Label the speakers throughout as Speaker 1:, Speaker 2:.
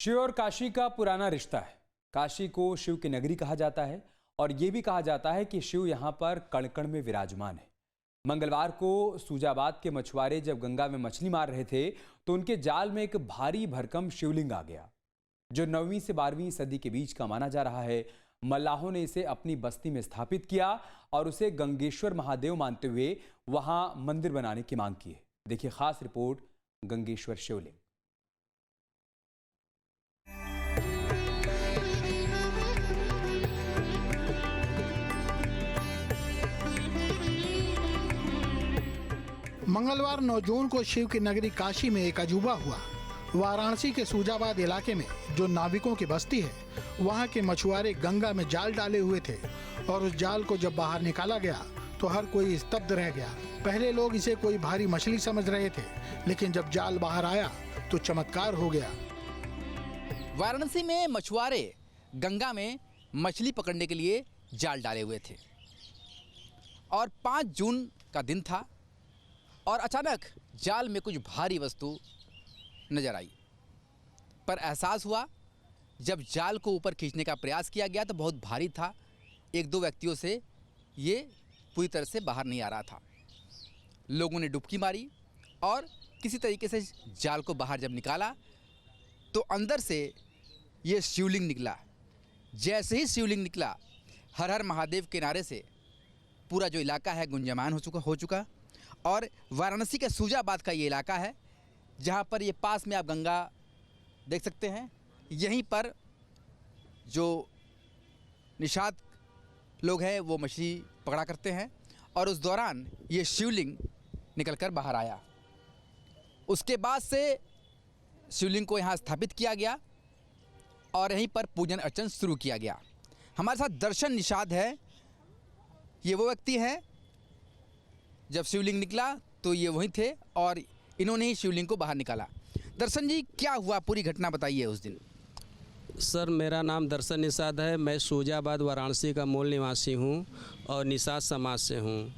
Speaker 1: शिव और काशी का पुराना रिश्ता है। काशी को शिव की नगरी कहा जाता है और ये भी कहा जाता है कि शिव यहाँ पर कण कण में विराजमान है। मंगलवार को सूजाबाद के मछुआरे जब गंगा में मछली मार रहे थे तो उनके जाल में एक भारी भरकम शिवलिंग आ गया, जो 9वीं से 12वीं सदी के बीच का माना जा रहा है। मल्लाहों ने इसे अपनी बस्ती में स्थापित किया और उसे गंगेश्वर महादेव मानते हुए वहां मंदिर बनाने की मांग की है। देखिए खास रिपोर्ट गंगेश्वर शिवलिंग।
Speaker 2: मंगलवार 9 जून को शिव की नगरी काशी में एक अजूबा हुआ। वाराणसी के सूजाबाद इलाके में जो नाविकों की बस्ती है, वहां के मछुआरे गंगा में जाल डाले हुए थे और उस जाल को जब बाहर निकाला गया तो हर कोई स्तब्ध रह गया। पहले लोग इसे कोई भारी मछली समझ रहे थे, लेकिन जब जाल बाहर आया तो चमत्कार हो गया।
Speaker 3: वाराणसी में मछुआरे गंगा में मछली पकड़ने के लिए जाल डाले हुए थे और 5 जून का दिन था और अचानक जाल में कुछ भारी वस्तु नजर आई। पर एहसास हुआ जब जाल को ऊपर खींचने का प्रयास किया गया तो बहुत भारी था। 1-2 व्यक्तियों से ये पूरी तरह से बाहर नहीं आ रहा था। लोगों ने डुबकी मारी और किसी तरीके से जाल को बाहर जब निकाला तो अंदर से ये शिवलिंग निकला। जैसे ही शिवलिंग निकला, हर हर महादेव के नारे से पूरा जो इलाका है गुंजयमान हो चुका। और वाराणसी के सूजाबाद का ये इलाका है जहाँ पर ये पास में आप गंगा देख सकते हैं। यहीं पर जो निषाद लोग हैं वो मछली पकड़ा करते हैं और उस दौरान ये शिवलिंग निकलकर बाहर आया। उसके बाद से शिवलिंग को यहाँ स्थापित किया गया और यहीं पर पूजन अर्चन शुरू किया गया। हमारे साथ दर्शन निषाद है। ये वो व्यक्ति हैं जब शिवलिंग निकला तो ये वहीं थे और इन्होंने ही शिवलिंग को बाहर निकाला। दर्शन जी, क्या हुआ, पूरी घटना बताइए उस दिन।
Speaker 4: सर, मेरा नाम दर्शन निषाद है। मैं सूजाबाद वाराणसी का मूल निवासी हूँ और निषाद समाज से हूँ।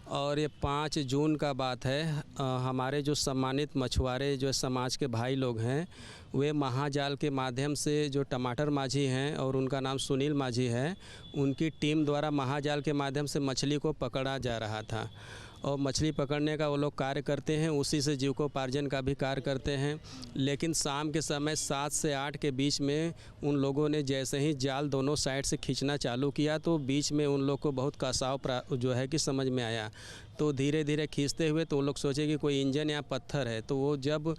Speaker 4: और ये 5 जून का बात है। हमारे जो सम्मानित मछुआरे जो समाज के भाई लोग हैं, वे महाजाल के माध्यम से जो टमाटर माझी हैं और उनका नाम सुनील माझी है, उनकी टीम द्वारा महाजाल के माध्यम से मछली को पकड़ा जा रहा था। और मछली पकड़ने का वो लोग कार्य करते हैं, उसी से जीविकोपार्जन का भी कार्य करते हैं। लेकिन शाम के समय 7 से 8 के बीच में उन लोगों ने जैसे ही जाल दोनों साइड से खींचना चालू किया तो बीच में उन लोग को बहुत कसाव जो है कि समझ में आया। तो धीरे धीरे खींचते हुए तो वो लोग सोचे कि कोई इंजन या पत्थर है। तो वो जब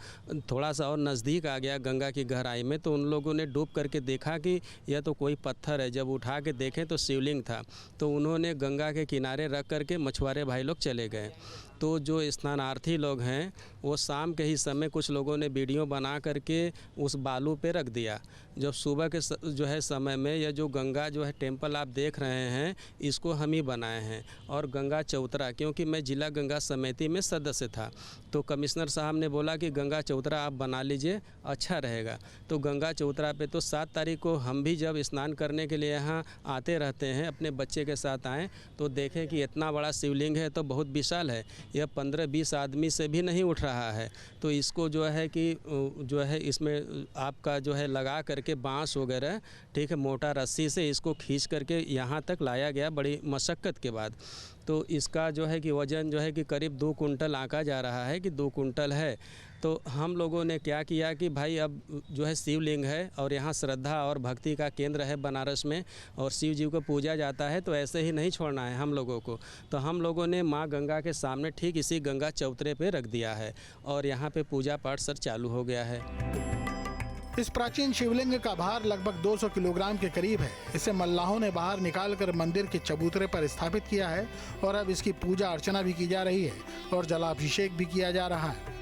Speaker 4: थोड़ा सा और नज़दीक आ गया गंगा की गहराई में तो उन लोगों ने डूब करके देखा कि यह तो कोई पत्थर है। जब उठा के देखें तो शिवलिंग था। तो उन्होंने गंगा के किनारे रख करके मछुआरे भाई लोग चले गए। तो जो स्नानार्थी लोग हैं वो शाम के ही समय कुछ लोगों ने वीडियो बना करके उस बालू पे रख दिया। जब सुबह के जो है समय में यह जो गंगा जो है टेम्पल आप देख रहे हैं, इसको हम ही बनाए हैं। और गंगा चौतरा, क्योंकि मैं जिला गंगा समिति में सदस्य था, तो कमिश्नर साहब ने बोला कि गंगा चौतरा आप बना लीजिए, अच्छा रहेगा। तो गंगा चौतरा पे तो 7 तारीख को हम भी जब स्नान करने के लिए यहाँ आते रहते हैं, अपने बच्चे के साथ आएँ तो देखें कि इतना बड़ा शिवलिंग है, तो बहुत विशाल है। यह 15-20 आदमी से भी नहीं उठ रहा है। तो इसको जो है कि जो है इसमें आपका जो है लगा करके बांस वगैरह, ठीक है, मोटा रस्सी से इसको खींच करके यहाँ तक लाया गया बड़ी मशक्क़त के बाद। तो इसका जो है कि वज़न जो है कि करीब 2 कुंटल आंका जा रहा है कि 2 कुंटल है। तो हम लोगों ने क्या किया कि भाई अब जो है शिवलिंग है और यहाँ श्रद्धा और भक्ति का केंद्र है बनारस में और शिव जी को पूजा जाता है, तो ऐसे ही नहीं छोड़ना है हम लोगों को। तो हम लोगों ने माँ गंगा के सामने ठीक इसी गंगा चौतरे पे रख दिया है और यहाँ पे पूजा पाठ सर चालू हो गया है।
Speaker 2: इस प्राचीन शिवलिंग का भार लगभग 200 किलोग्राम के करीब है। इसे मल्लाहों ने बाहर निकालकर मंदिर के चबूतरे पर स्थापित किया है और अब इसकी पूजा अर्चना भी की जा रही है और जलाभिषेक भी किया जा रहा है।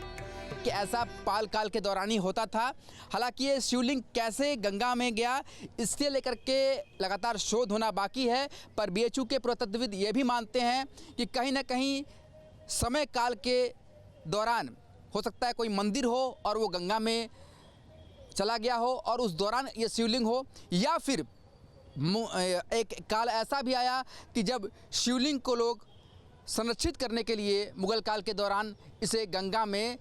Speaker 3: कि ऐसा पाल काल के दौरान ही होता था। हालांकि ये शिवलिंग कैसे गंगा में गया, इससे लेकर के लगातार शोध होना बाकी है। पर बीएचयू के पुरातत्वविद ये भी मानते हैं कि कहीं ना कहीं समय काल के दौरान हो सकता है कोई मंदिर हो और वो गंगा में चला गया हो और उस दौरान ये शिवलिंग हो, या फिर एक काल ऐसा भी आया कि जब शिवलिंग को लोग संरक्षित करने के लिए मुगल काल के दौरान इसे गंगा में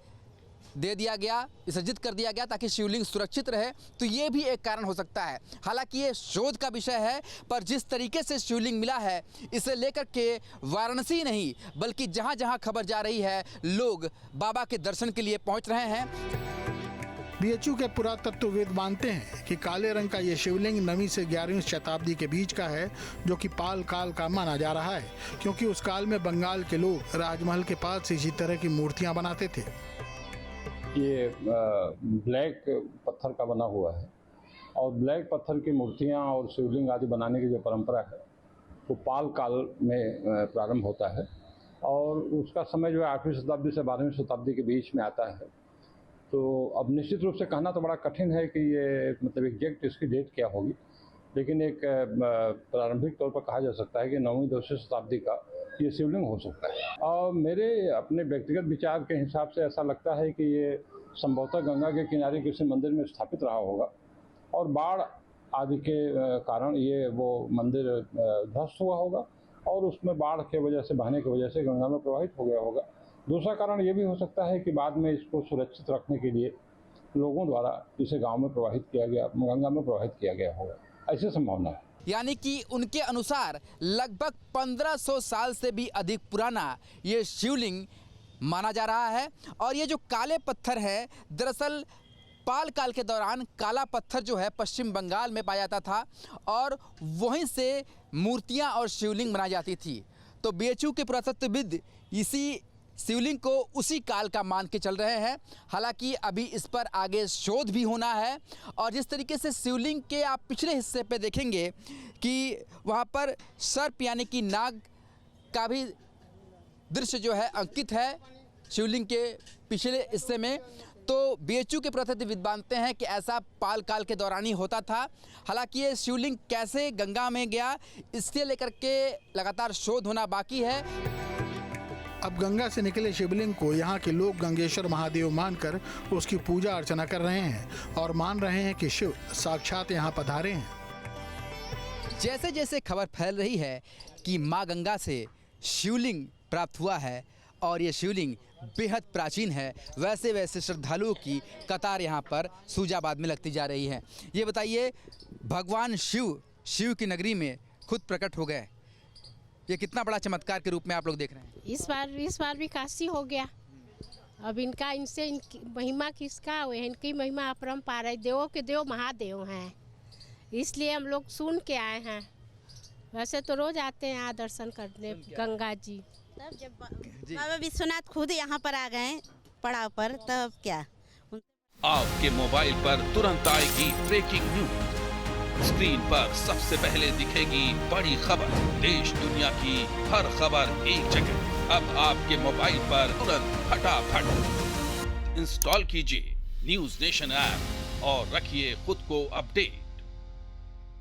Speaker 3: दे दिया गया, विसर्जित कर दिया गया ताकि शिवलिंग सुरक्षित रहे, तो ये भी एक कारण हो सकता है। हालांकि ये शोध का विषय है, पर जिस तरीके से शिवलिंग मिला है इसे लेकर के वाराणसी नहीं बल्कि जहां जहां खबर जा रही है लोग बाबा के दर्शन के लिए पहुंच रहे हैं।
Speaker 2: बीएचयू के पुरातत्वविद मानते हैं कि काले रंग का ये शिवलिंग 9वीं से 11वीं शताब्दी के बीच का है, जो कि पाल काल का माना जा रहा है, क्योंकि उस काल में बंगाल के लोग राजमहल के पास इसी तरह की मूर्तियां बनाते थे।
Speaker 5: ये ब्लैक पत्थर का बना हुआ है और ब्लैक पत्थर की मूर्तियां और शिवलिंग आदि बनाने की जो परंपरा है वो पाल काल में प्रारंभ होता है और उसका समय जो है 8वीं शताब्दी से 12वीं शताब्दी के बीच में आता है। तो अब निश्चित रूप से कहना तो बड़ा कठिन है कि ये मतलब एग्जैक्ट इसकी डेट क्या होगी, लेकिन एक प्रारंभिक तौर पर कहा जा सकता है कि 9वीं 10वीं शताब्दी का ये शिवलिंग हो सकता है। और मेरे अपने व्यक्तिगत विचार के हिसाब से ऐसा लगता है कि ये संभवतः गंगा के किनारे किसी मंदिर में स्थापित रहा होगा और बाढ़ आदि के कारण ये वो मंदिर ध्वस्त हुआ होगा और उसमें बाढ़ के वजह से, बहने की वजह से गंगा में प्रवाहित हो गया होगा। दूसरा कारण ये भी हो सकता है कि बाद में इसको सुरक्षित रखने के लिए लोगों द्वारा इसे गाँव में प्रवाहित किया गया, गंगा में प्रवाहित किया गया होगा, ऐसी संभावना है।
Speaker 3: यानी कि उनके अनुसार लगभग 1500 साल से भी अधिक पुराना ये शिवलिंग माना जा रहा है। और ये जो काले पत्थर है, दरअसल पाल काल के दौरान काला पत्थर जो है पश्चिम बंगाल में पाया जाता था और वहीं से मूर्तियां और शिवलिंग बनाई जाती थी। तो बीएचयू के पुरातत्वविद इसी शिवलिंग को उसी काल का मान के चल रहे हैं। हालांकि अभी इस पर आगे शोध भी होना है। और जिस तरीके से शिवलिंग के आप पिछले हिस्से पे देखेंगे कि वहाँ पर सर्प यानी कि नाग का भी दृश्य जो है अंकित है शिवलिंग के पिछले हिस्से में। तो बीएचयू के पुरातत्वविद मानते हैं कि ऐसा पाल काल के दौरान ही होता था। हालांकि ये शिवलिंग कैसे गंगा में गया, इससे लेकर के लगातार शोध होना बाकी है।
Speaker 2: अब गंगा से निकले शिवलिंग को यहाँ के लोग गंगेश्वर महादेव मानकर उसकी पूजा अर्चना कर रहे हैं और मान रहे हैं कि शिव साक्षात यहाँ पधारे हैं।
Speaker 3: जैसे जैसे खबर फैल रही है कि माँ गंगा से शिवलिंग प्राप्त हुआ है और ये शिवलिंग बेहद प्राचीन है, वैसे वैसे श्रद्धालुओं की कतार यहाँ पर सूजाबाद में लगती जा रही है। ये बताइए, भगवान शिव की नगरी में खुद प्रकट हो गए, ये कितना बड़ा चमत्कार के रूप में आप लोग देख रहे हैं।
Speaker 6: इस बार भी काशी हो गया। अब इनकी महिमा किसका है, इनकी महिमा अपरंपार है, देवों के देव महादेव हैं, इसलिए हम लोग सुन के आए हैं। वैसे तो रोज आते हैं यहाँ दर्शन करने गंगा जी।
Speaker 7: तब जब बाबा विश्वनाथ खुद यहाँ पर आ गए पड़ाव पर, तब क्या
Speaker 8: आपके मोबाइल पर तुरंत आएगी ब्रेकिंग न्यूज। स्क्रीन पर सबसे पहले दिखेगी बड़ी खबर, देश दुनिया की हर खबर एक जगह। अब आपके मोबाइल पर तुरंत फटाफट इंस्टॉल कीजिए न्यूज़ नेशन ऐप और रखिए खुद को अपडेट।